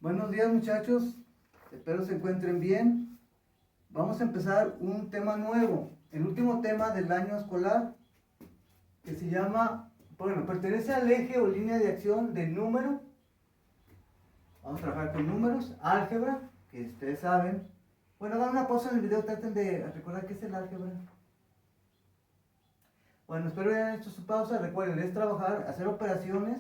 Buenos días muchachos, espero se encuentren bien. Vamos a empezar un tema nuevo, el último tema del año escolar, que se llama, pertenece al eje o línea de acción del número. Vamos a trabajar con números, álgebra, que ustedes saben. Bueno, hagan una pausa en el video, traten de recordar qué es el álgebra. Bueno, espero que hayan hecho su pausa. Recuerden, es trabajar, hacer operaciones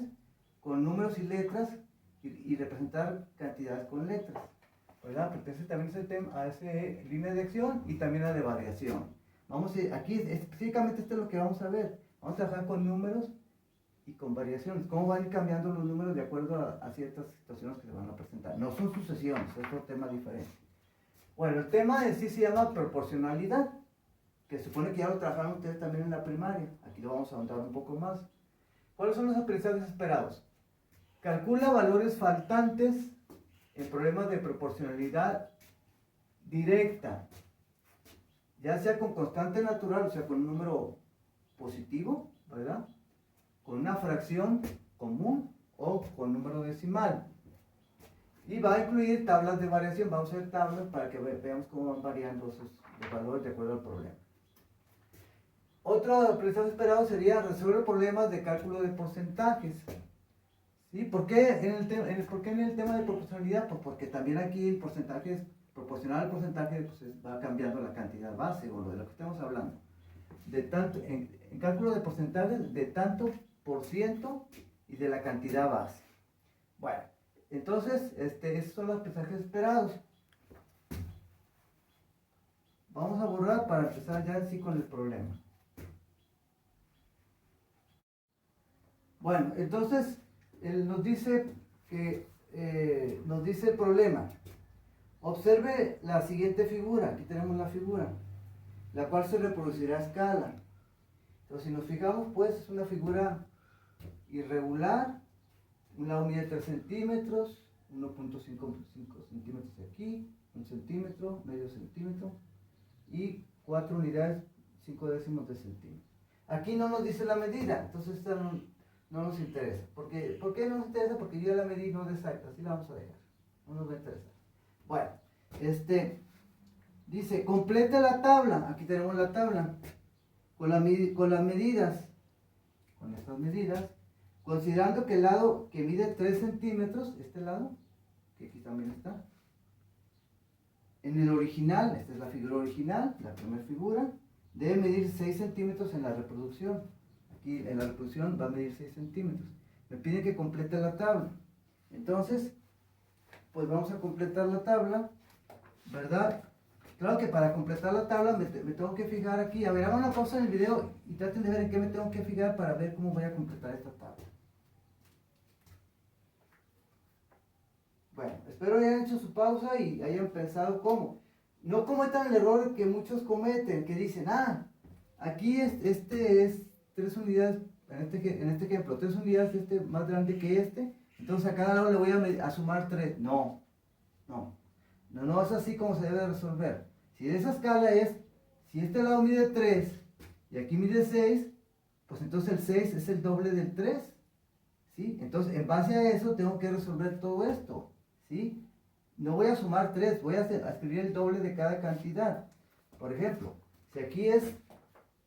con números y letras y representar cantidades con letras, ¿verdad? Pertenece también ese tema, a esa línea de acción y también a de variación. Vamos a, aquí específicamente esto es lo que vamos a ver. Vamos a trabajar con números y con variaciones. Cómo van a ir cambiando los números de acuerdo a ciertas situaciones que se van a presentar. No son sucesiones, es otro tema diferente. Bueno, el tema en sí se llama proporcionalidad, que se supone que ya lo trabajaron ustedes también en la primaria. Aquí lo vamos a ahondar un poco más. ¿Cuáles son los aprendizajes esperados? Calcula valores faltantes en problemas de proporcionalidad directa, ya sea con constante natural, o sea, con un número positivo, ¿verdad? Con una fracción común o con número decimal. Y va a incluir tablas de variación. Vamos a ver tablas para que veamos cómo van variando esos valores de acuerdo al problema. Otro aprendizaje esperado sería resolver problemas de cálculo de porcentajes. ¿Sí? ¿Por qué en el tema de proporcionalidad? Pues porque también aquí el porcentaje es proporcional al porcentaje, pues va cambiando la cantidad base o de lo que estamos hablando. De tanto, en cálculo de porcentajes, de tanto por ciento y de la cantidad base. Bueno, entonces, esos son los aprendizajes esperados. Vamos a borrar para empezar ya así con el problema. Bueno, entonces, él nos dice que nos dice el problema. Observe la siguiente figura. Aquí tenemos la figura, la cual se reproducirá a escala. Entonces, si nos fijamos, pues es una figura irregular. Un lado mide 3 centímetros, 1.5 centímetros aquí, 1 centímetro, medio centímetro y 4 unidades, 5 décimos de centímetro. Aquí no nos dice la medida, entonces esta no nos interesa. ¿Por qué no nos interesa? Porque yo ya la medí, no es exacta, así la vamos a dejar. No nos va a interesar. Bueno, dice, completa la tabla. Aquí tenemos la tabla. Con las medidas, con estas medidas, considerando que el lado que mide 3 centímetros, este lado, que aquí también está, en el original, esta es la figura original, la primera figura, debe medir 6 centímetros en la reproducción. Aquí en la reproducción va a medir 6 centímetros. Me piden que complete la tabla. Entonces, pues vamos a completar la tabla, ¿verdad? Claro que para completar la tabla me tengo que fijar aquí. A ver, hagan una pausa en el video y traten de ver en qué me tengo que fijar para ver cómo voy a completar esta tabla. Bueno, espero hayan hecho su pausa y hayan pensado cómo. No cometan el error que muchos cometen, que dicen, aquí es 3 unidades, en este ejemplo, 3 unidades más grande que entonces a cada lado le voy a sumar 3. No es así como se debe resolver. Si esa escala si este lado mide 3 y aquí mide 6, pues entonces el 6 es el doble del 3, ¿sí? Entonces en base a eso tengo que resolver todo esto, ¿sí? No voy a sumar 3, voy a escribir el doble de cada cantidad. Por ejemplo, si aquí es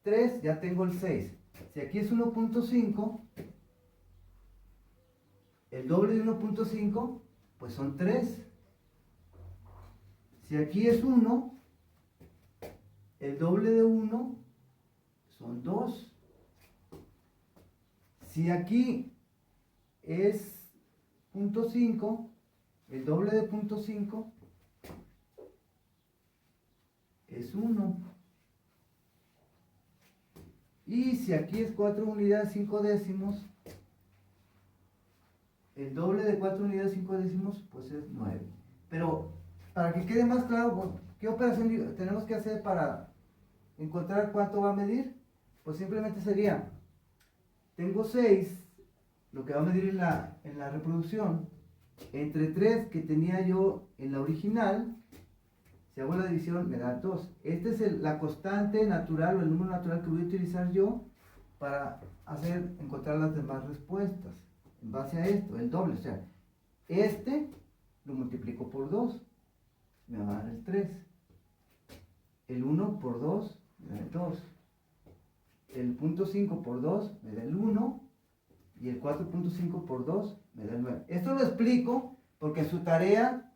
3, ya tengo el 6. Si aquí es 1.5, el doble de 1.5, pues son 3. Si aquí es 1, el doble de 1 son 2. Si aquí es 0.5, el doble de 0.5 es 1. Y si aquí es 4 unidades 5 décimos, el doble de 4 unidades 5 décimos pues es 9. Pero para que quede más claro, ¿qué operación tenemos que hacer para encontrar cuánto va a medir? Pues simplemente sería, tengo 6, lo que va a medir en la reproducción, entre 3 que tenía yo en la original. Si hago la división me da 2. Esta es la constante natural o el número natural que voy a utilizar yo para encontrar las demás respuestas. En base a esto, el doble. O sea, lo multiplico por 2, me va a dar el 3. El 1 por 2 me da el 2. El punto 5 por 2 me da el 1. Y el 4.5 por 2 me da el 9. Esto lo explico porque en su tarea,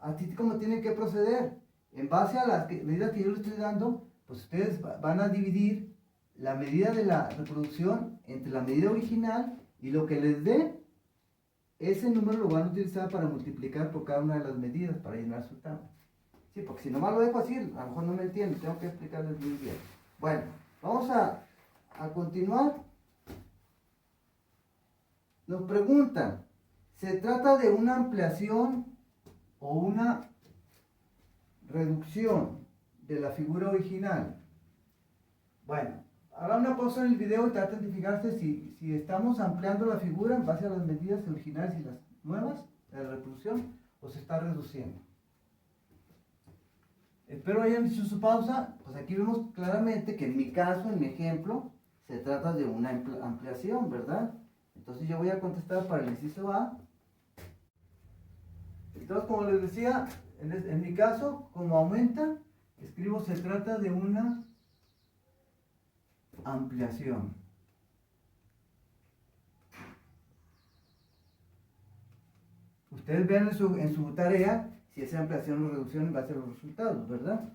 así como tienen que proceder, en base a las medidas que yo les estoy dando, pues ustedes van a dividir la medida de la reproducción entre la medida original y lo que les dé, ese número lo van a utilizar para multiplicar por cada una de las medidas para llenar su tabla. Sí, porque si nomás lo dejo así, a lo mejor no me entienden, tengo que explicarles muy bien. Bueno, vamos a continuar. Nos preguntan, ¿se trata de una ampliación o una reducción de la figura original? Bueno, hagan una pausa en el video y traten de fijarse si estamos ampliando la figura en base a las medidas originales y las nuevas de la reproducción o se está reduciendo. Espero hayan hecho su pausa. Pues aquí vemos claramente que en mi caso, en mi ejemplo, se trata de una ampliación, ¿verdad? Entonces yo voy a contestar para el inciso A. Entonces, como les decía, en mi caso, como aumenta, escribo se trata de una ampliación. Ustedes vean en su tarea si es ampliación o reducción en base a los resultados, ¿verdad?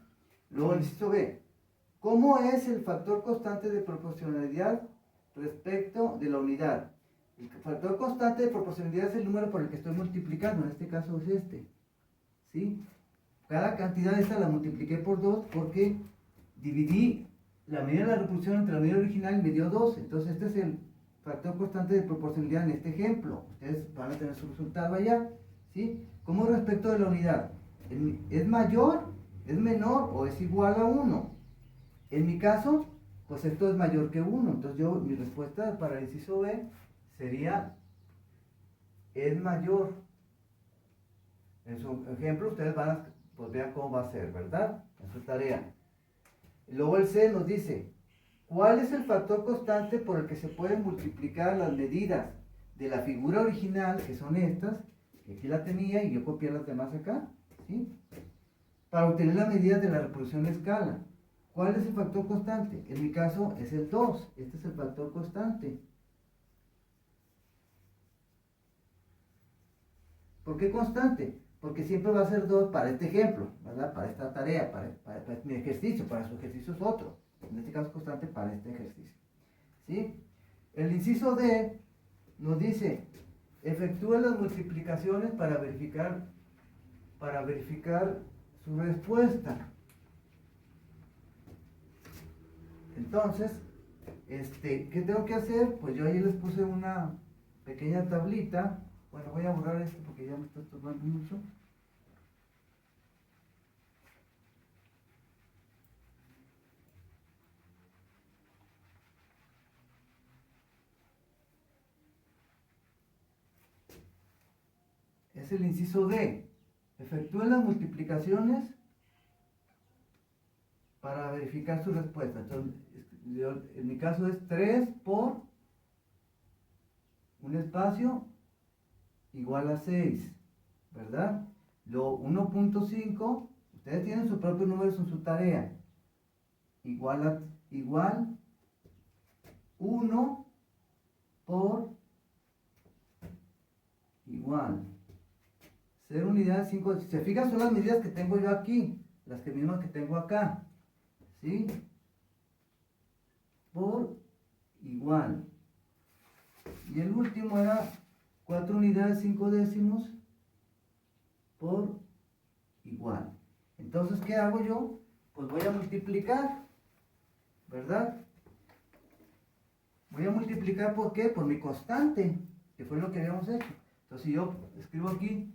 Luego el inciso B. ¿Cómo es el factor constante de proporcionalidad respecto de la unidad? El factor constante de proporcionalidad es el número por el que estoy multiplicando, en este caso es este. ¿Sí? Cada cantidad esta la multipliqué por 2 porque dividí la medida de la reproducción entre la medida original y me dio 2. Entonces este es el factor constante de proporcionalidad en este ejemplo. Ustedes van a tener su resultado allá. ¿Sí? ¿Cómo respecto de la unidad? ¿Es mayor, es menor o es igual a 1? En mi caso, pues esto es mayor que 1. Entonces mi respuesta para el inciso B sería es mayor. En su ejemplo ustedes van a, pues vean cómo va a ser, ¿verdad? En su tarea. Y luego el C nos dice, ¿cuál es el factor constante por el que se pueden multiplicar las medidas de la figura original, que son estas, que aquí la tenía y yo copié las demás acá, ¿sí? Para obtener la medida de la reproducción a escala? ¿Cuál es el factor constante? En mi caso es el 2, este es el factor constante. ¿Por qué constante? Porque siempre va a ser 2 para este ejemplo, ¿verdad? Para esta tarea, para mi ejercicio, para su ejercicio es otro. En este caso constante para este ejercicio. ¿Sí? El inciso D nos dice, efectúe las multiplicaciones para verificar su respuesta. Entonces, ¿qué tengo que hacer? Pues yo ahí les puse una pequeña tablita. Bueno, voy a borrar esto porque ya me está estorbando mucho. Es el inciso D. Efectúen las multiplicaciones para verificar su respuesta. Entonces, en mi caso es 3 por un espacio igual a 6, ¿verdad? Lo 1.5, ustedes tienen sus propios números en su tarea, igual 1 por igual 0 unidades 5. Si se fijan, son las medidas que tengo yo aquí, las mismas que tengo acá, ¿sí? Por igual. Y el último era 4 unidades 5 décimos por igual. Entonces, ¿qué hago yo? Pues voy a multiplicar, ¿verdad? Voy a multiplicar, ¿por qué? Por mi constante, que fue lo que habíamos hecho. Entonces, si yo escribo aquí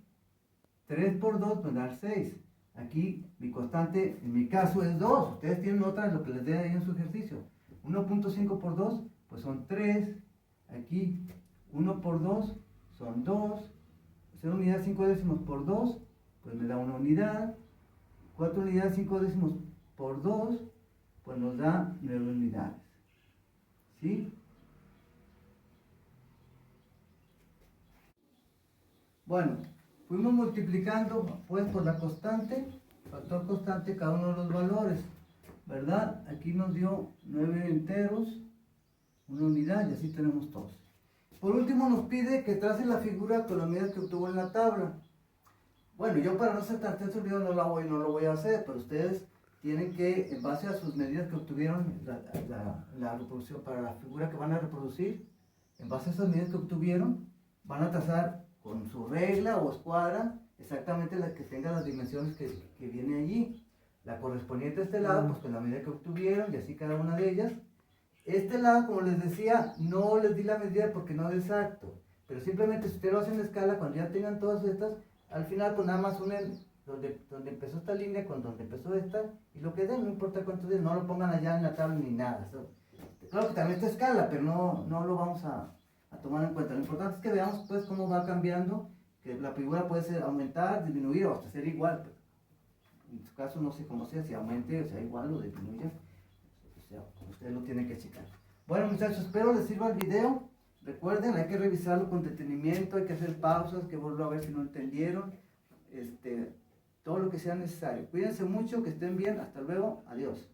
3 por 2 me da 6. Aquí mi constante, en mi caso, es 2. Ustedes tienen otra, lo que les dé ahí en su ejercicio. 1.5 por 2, pues son 3. Aquí 1 por 2 son 2. 0 unidades 5 décimos por 2, pues me da 1 unidad. 4 unidades 5 décimos por 2, pues nos da 9 unidades. ¿Sí? Bueno, Fuimos multiplicando pues por la constante, factor constante, cada uno de los valores, ¿verdad? Aquí nos dio 9 enteros, una unidad, y así tenemos todos. Por último nos pide que trace la figura con las medidas que obtuvo en la tabla. Bueno, yo para no ser tan extenso el video no lo voy a hacer, pero ustedes tienen que, en base a sus medidas que obtuvieron, la reproducción, para la figura que van a reproducir, en base a esas medidas que obtuvieron, van a trazar con su regla o escuadra exactamente la que tenga las dimensiones que viene allí. La correspondiente a este lado, pues con la medida que obtuvieron, y así cada una de ellas. Este lado, como les decía, no les di la medida porque no es exacto, pero simplemente si ustedes lo hacen en escala, cuando ya tengan todas estas, al final pues nada más unen donde empezó esta línea con donde empezó esta, y lo que den, no importa cuántos den, no lo pongan allá en la tabla ni nada. Claro que también está escala, pero no lo vamos a tomar en cuenta. Lo importante es que veamos pues cómo va cambiando, que la figura puede ser aumentar, disminuir o hasta ser igual. Pero en su caso no sé cómo sea, si aumente o sea igual o disminuya. O sea, ustedes lo tienen que checar. Bueno muchachos, espero les sirva el video. Recuerden, hay que revisarlo con detenimiento, hay que hacer pausas, que vuelvo a ver si no entendieron. Todo lo que sea necesario. Cuídense mucho, que estén bien. Hasta luego. Adiós.